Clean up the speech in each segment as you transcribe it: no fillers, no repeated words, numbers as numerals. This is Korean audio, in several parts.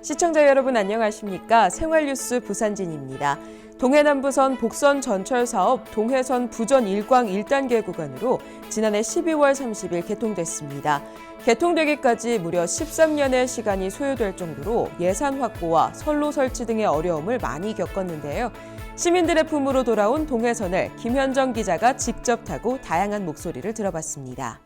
시청자 여러분 안녕하십니까? 생활뉴스 부산진입니다. 동해남부선 복선 전철 사업 동해선 부전 일광 1단계 구간으로 지난해 12월 30일 개통됐습니다. 개통되기까지 무려 13년의 시간이 소요될 정도로 예산 확보와 선로 설치 등의 어려움을 많이 겪었는데요. 시민들의 품으로 돌아온 동해선을 김현정 기자가 직접 타고 다양한 목소리를 들어봤습니다.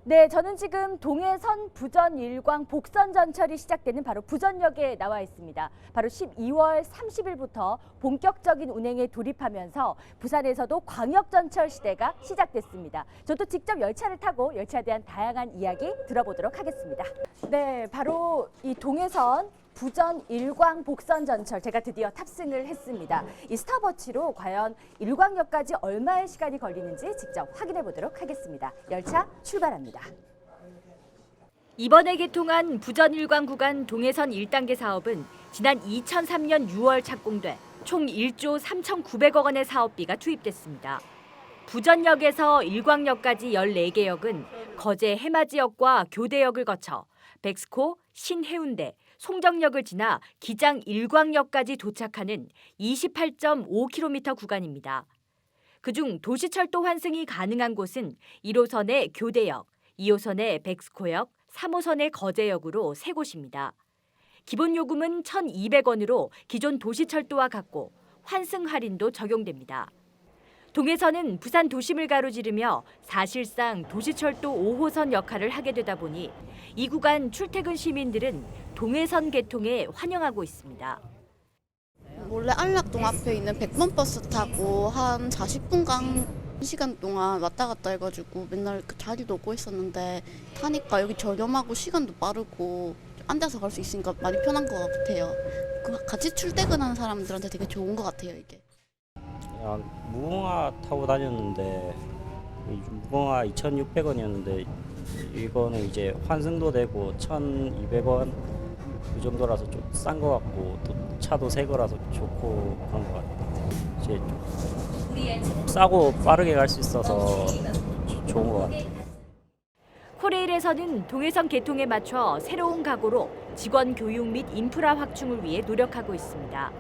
네, 저는 지금 동해선 부전 일광 복선 전철이 시작되는 바로 부전역에 나와 있습니다. 바로 12월 30일부터 본격적인 운행에 돌입하면서 부산에서도 광역전철 시대가 시작됐습니다. 저도 직접 열차를 타고 열차에 대한 다양한 이야기 들어보도록 하겠습니다. 네, 바로 이 동해선 부전 일광 복선 전철 제가 드디어 탑승을 했습니다. 이 스탑워치로 과연 일광역까지 얼마의 시간이 걸리는지 직접 확인해 보도록 하겠습니다. 열차 출발합니다. 이번에 개통한 부전 일광 구간 동해선 1단계 사업은 지난 2003년 6월 착공돼 총 1조 3,900억 원의 사업비가 투입됐습니다. 부전역에서 일광역까지 14개 역은 거제 해맞이역과 교대역을 거쳐 백스코, 신해운대, 송정역을 지나 기장 일광역까지 도착하는 28.5km 구간입니다. 그중 도시철도 환승이 가능한 곳은 1호선의 교대역, 2호선의 백스코역, 3호선의 거제역으로 3곳입니다. 기본 요금은 1,200원으로 기존 도시철도와 같고 환승 할인도 적용됩니다. 동해선은 부산 도심을 가로지르며 사실상 도시철도 5호선 역할을 하게 되다 보니 이 구간 출퇴근 시민들은 동해선 개통에 환영하고 있습니다. 원래 안락동 앞에 있는 100번 버스 타고 한 40분간 시간 동안 왔다 갔다 해가지고 맨날 그 자리도 없고 있었는데 타니까 여기 저렴하고 시간도 빠르고 앉아서 갈 수 있으니까 많이 편한 것 같아요. 같이 출퇴근하는 사람들한테 되게 좋은 것 같아요, 이게. 무궁화 타고 다녔는데 무궁화 2,600원이었는데 이거는 이제 환승도 되고 1,200원 그 정도라서 좀 싼 것 같고 또 차도 새 거라서 좋고 그런 것 같아요. 이제 좀 싸고 빠르게 갈 수 있어서 좋은 것 같아요. 코레일에서는 동해선 개통에 맞춰 새로운 각오로 직원 교육 및 인프라 확충을 위해 노력하고 있습니다.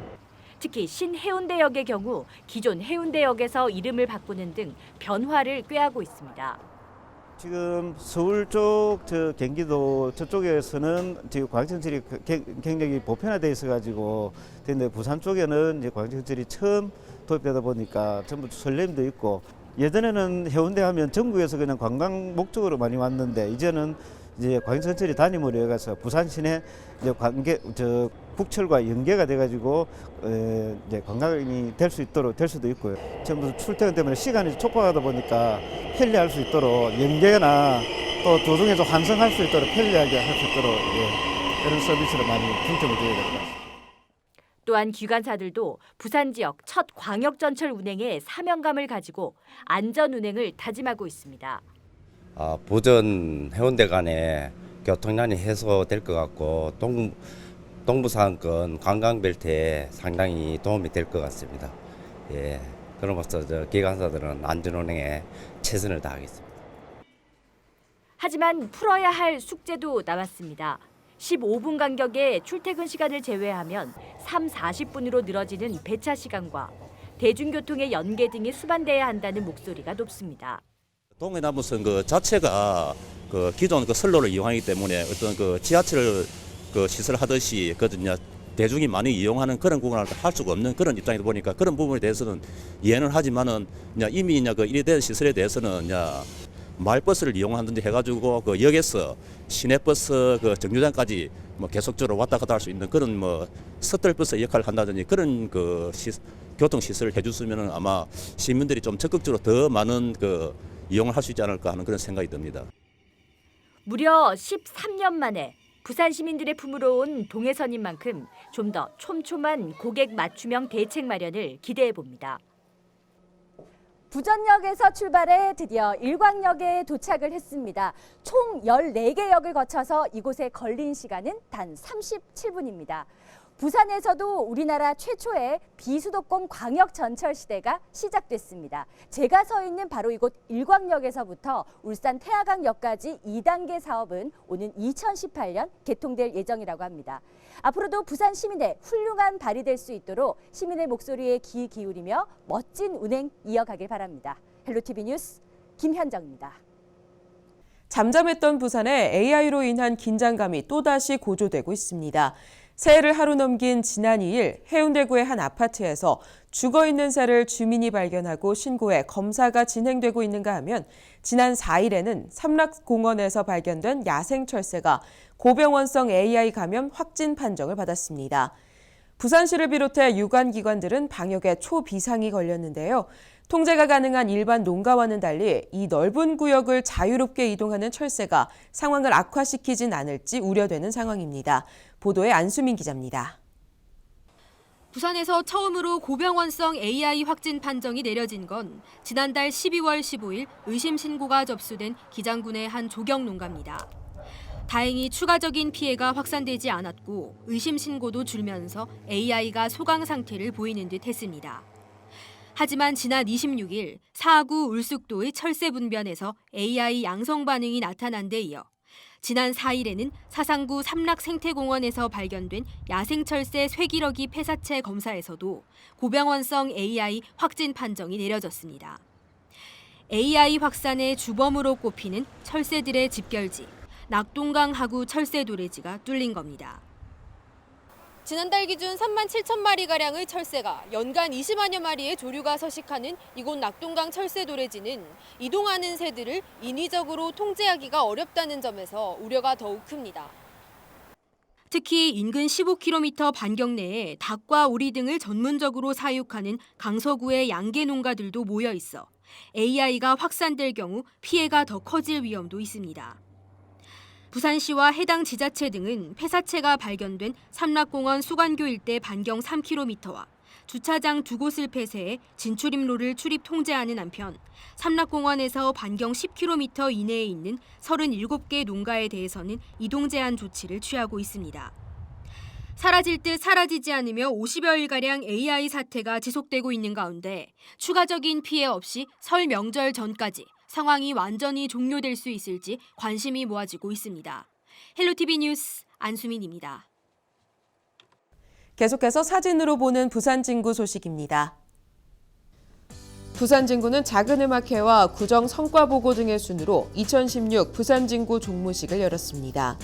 특히 신해운대역의 경우 기존 해운대역에서 이름을 바꾸는 등 변화를 꾀하고 있습니다. 지금 서울 쪽, 경기도 저쪽에서는 지금 광역전철이 굉장히 보편화돼 있어가지고, 근데 부산 쪽에는 이제 광역전철이 처음 도입되다 보니까 전부 설렘도 있고, 예전에는 해운대 하면 전국에서 그냥 관광 목적으로 많이 왔는데 이제는 이제 광역전철이 단임으로 해가서 부산 시내 이제 국철과 연계가 돼가지고 이제 관광이 될 수 있도록 될 수도 있고요. 전부 출퇴근 때문에 시간이 촉박하다 보니까 편리할 수 있도록 연계나 또 도중에서 환승할 수 있도록 편리하게 할 수 있도록 이런 서비스를 많이 중점을 둬야 될 것 같습니다. 또한 기관사들도 부산 지역 첫 광역전철 운행에 사명감을 가지고 안전 운행을 다짐하고 있습니다. 부전 해운대 간에 교통난이 해소될 것 같고 동부상권 관광벨트에 상당히 도움이 될 것 같습니다. 예, 그럼으로써 기관사들은 안전운행에 최선을 다하겠습니다. 하지만 풀어야 할 숙제도 남았습니다. 15분 간격의 출퇴근 시간을 제외하면 40분으로 늘어지는 배차 시간과 대중교통의 연계 등이 수반돼야 한다는 목소리가 높습니다. 동해남부선 그 자체가 그 기존 그 선로를 이용하기 때문에 어떤 그 지하철 그 시설하듯이 대중이 많이 이용하는 그런 구간을 할 수가 없는 그런 입장이다 보니까 그런 부분에 대해서는 이해는 하지만은 이미 그 이래된 시설에 대해서는 마을버스를 이용하든지 해가지고 그 역에서 시내버스 그 정류장까지 뭐 계속적으로 왔다 갔다 할 수 있는 그런 뭐 셔틀버스 역할을 한다든지 그런 그 교통 시설을 해줬으면은 아마 시민들이 좀 적극적으로 더 많은 그 이용을 할 수 있지 않을까 하는 그런 생각이 듭니다. 무려 13년 만에 부산 시민들의 품으로 온 동해선인 만큼 좀 더 촘촘한 고객 맞춤형 대책 마련을 기대해 봅니다. 부전역에서 출발해 드디어 일광역에 도착을 했습니다. 총 14개 역을 거쳐서 이곳에 걸린 시간은 단 37분입니다. 부산에서도 우리나라 최초의 비수도권 광역 전철 시대가 시작됐습니다. 제가 서 있는 바로 이곳 일광역에서부터 울산 태화강역까지 2단계 사업은 오는 2018년 개통될 예정이라고 합니다. 앞으로도 부산 시민의 훌륭한 발이 될 수 있도록 시민의 목소리에 귀 기울이며 멋진 운행 이어가길 바랍니다. 헬로티비 뉴스 김현정입니다. 잠잠했던 부산에 AI로 인한 긴장감이 또다시 고조되고 있습니다. 새해를 하루 넘긴 지난 2일 해운대구의 한 아파트에서 죽어있는 새를 주민이 발견하고 신고해 검사가 진행되고 있는가 하면 지난 4일에는 삼락공원에서 발견된 야생철새가 고병원성 AI 감염 확진 판정을 받았습니다. 부산시를 비롯해 유관기관들은 방역에 초비상이 걸렸는데요. 통제가 가능한 일반 농가와는 달리 이 넓은 구역을 자유롭게 이동하는 철새가 상황을 악화시키진 않을지 우려되는 상황입니다. 보도에 안수민 기자입니다. 부산에서 처음으로 고병원성 AI 확진 판정이 내려진 건 지난달 12월 15일 의심 신고가 접수된 기장군의 한 조경 농가입니다. 다행히 추가적인 피해가 확산되지 않았고 의심 신고도 줄면서 AI가 소강 상태를 보이는 듯 했습니다. 하지만 지난 26일 사구 울숙도의 철새 분변에서 AI 양성 반응이 나타난 데 이어 지난 4일에는 사상구 삼락생태공원에서 발견된 야생철새 쇠기러기 폐사체 검사에서도 고병원성 AI 확진 판정이 내려졌습니다. AI 확산의 주범으로 꼽히는 철새들의 집결지, 낙동강 하구 철새 도래지가 뚫린 겁니다. 지난달 기준 3만 7천 마리가량의 철새가 연간 20만여 마리의 조류가 서식하는 이곳 낙동강 철새 도래지는 이동하는 새들을 인위적으로 통제하기가 어렵다는 점에서 우려가 더욱 큽니다. 특히 인근 15km 반경 내에 닭과 오리 등을 전문적으로 사육하는 강서구의 양계 농가들도 모여 있어 AI가 확산될 경우 피해가 더 커질 위험도 있습니다. 부산시와 해당 지자체 등은 폐사체가 발견된 삼락공원 수관교 일대 반경 3km와 주차장 2곳을 폐쇄해 진출입로를 출입 통제하는 한편 삼락공원에서 반경 10km 이내에 있는 37개 농가에 대해서는 이동 제한 조치를 취하고 있습니다. 사라질 듯 사라지지 않으며 50여일가량 AI 사태가 지속되고 있는 가운데 추가적인 피해 없이 설 명절 전까지 상황이 완전히 종료될 수 있을지 관심이 모아지고 있습니다. 헬로티비 뉴스 안수민입니다. 계속해서 사진으로 보는 부산진구 소식입니다. 부산진구는 작은음악회와 구정 성과보고 등의 순으로 2016 부산진구 종무식을 열었습니다.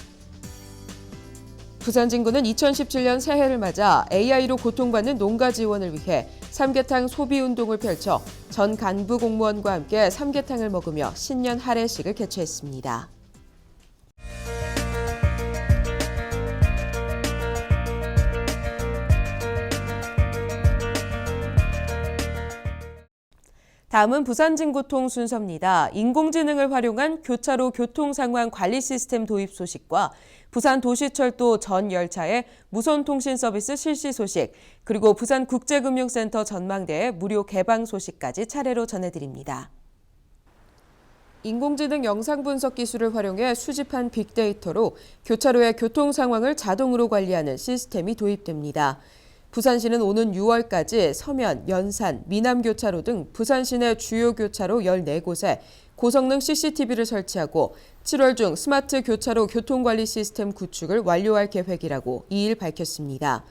부산진구는 2017년 새해를 맞아 AI로 고통받는 농가 지원을 위해 삼계탕 소비운동을 펼쳐 전 간부 공무원과 함께 삼계탕을 먹으며 신년 할애식을 개최했습니다. 다음은 부산진구통 순서입니다. 인공지능을 활용한 교차로 교통상황 관리 시스템 도입 소식과 부산도시철도 전 열차의 무선통신 서비스 실시 소식, 그리고 부산국제금융센터 전망대의 무료 개방 소식까지 차례로 전해드립니다. 인공지능 영상 분석 기술을 활용해 수집한 빅데이터로 교차로의 교통 상황을 자동으로 관리하는 시스템이 도입됩니다. 부산시는 오는 6월까지 서면, 연산, 미남교차로 등 부산 시내 주요 교차로 14곳에 고성능 CCTV를 설치하고 7월 중 스마트 교차로 교통관리 시스템 구축을 완료할 계획이라고 2일 밝혔습니다.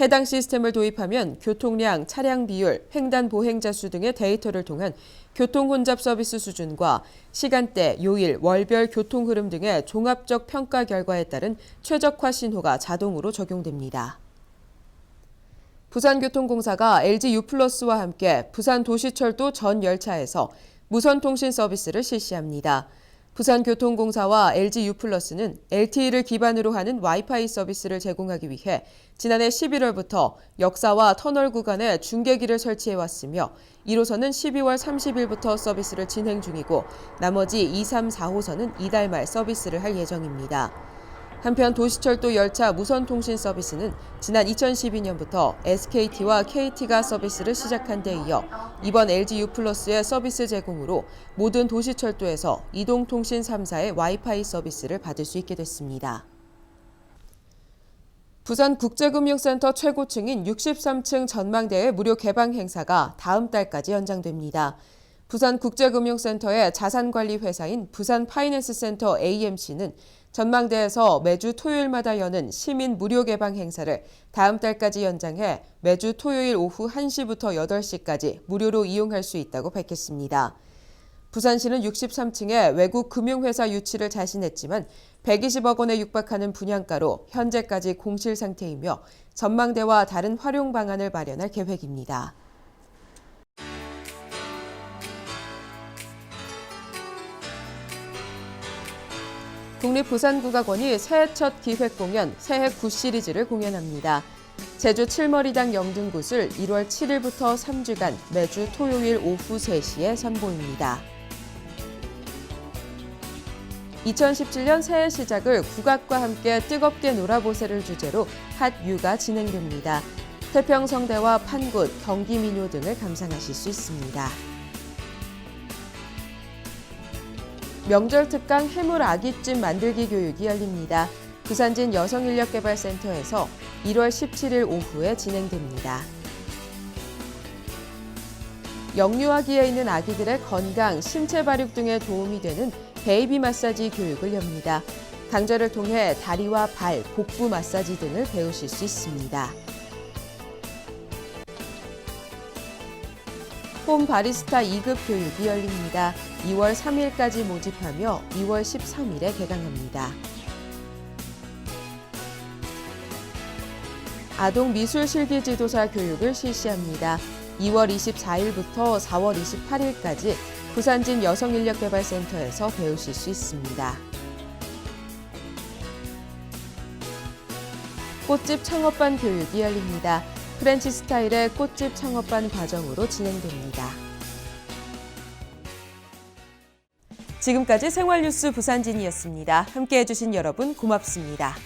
해당 시스템을 도입하면 교통량, 차량 비율, 횡단 보행자 수 등의 데이터를 통한 교통 혼잡 서비스 수준과 시간대, 요일, 월별 교통 흐름 등의 종합적 평가 결과에 따른 최적화 신호가 자동으로 적용됩니다. 부산교통공사가 LG U+와 함께 부산도시철도 전 열차에서 무선통신 서비스를 실시합니다. 부산교통공사와 LG U+는 LTE를 기반으로 하는 와이파이 서비스를 제공하기 위해 지난해 11월부터 역사와 터널 구간에 중계기를 설치해왔으며 1호선은 12월 30일부터 서비스를 진행 중이고 나머지 2, 3, 4호선은 이달 말 서비스를 할 예정입니다. 한편 도시철도 열차 무선통신 서비스는 지난 2012년부터 SKT와 KT가 서비스를 시작한 데 이어 이번 LG U+의 서비스 제공으로 모든 도시철도에서 이동통신 3사의 와이파이 서비스를 받을 수 있게 됐습니다. 부산국제금융센터 최고층인 63층 전망대의 무료 개방 행사가 다음 달까지 연장됩니다. 부산국제금융센터의 자산관리 회사인 부산파이낸스센터 AMC는 전망대에서 매주 토요일마다 여는 시민 무료 개방 행사를 다음 달까지 연장해 매주 토요일 오후 1시부터 8시까지 무료로 이용할 수 있다고 밝혔습니다. 부산시는 63층에 외국 금융회사 유치를 자신했지만 120억 원에 육박하는 분양가로 현재까지 공실 상태이며 전망대와 다른 활용 방안을 마련할 계획입니다. 국립부산국악원이 새해 첫 기획공연 새해 굿 시리즈를 공연합니다. 제주 칠머리당 영등굿을 1월 7일부터 3주간 매주 토요일 오후 3시에 선보입니다. 2017년 새해 시작을 국악과 함께 뜨겁게 놀아보세를 주제로 핫유가 진행됩니다. 태평성대와 판굿, 경기민요 등을 감상하실 수 있습니다. 명절 특강 해물 아귀찜 만들기 교육이 열립니다. 부산진 여성인력개발센터에서 1월 17일 오후에 진행됩니다. 영유아기에 있는 아기들의 건강, 신체 발육 등에 도움이 되는 베이비 마사지 교육을 엽니다. 강좌를 통해 다리와 발, 복부 마사지 등을 배우실 수 있습니다. 홈 바리스타 2급 교육이 열립니다. 2월 3일까지 모집하며 2월 13일에 개강합니다. 아동 미술 실기 지도사 교육을 실시합니다. 2월 24일부터 4월 28일까지 부산진 여성인력개발센터에서 배우실 수 있습니다. 꽃집 창업반 교육이 열립니다. 프렌치 스타일의 꽃집 창업반 과정으로 진행됩니다. 지금까지 생활뉴스 부산진이었습니다. 함께해 주신 여러분 고맙습니다.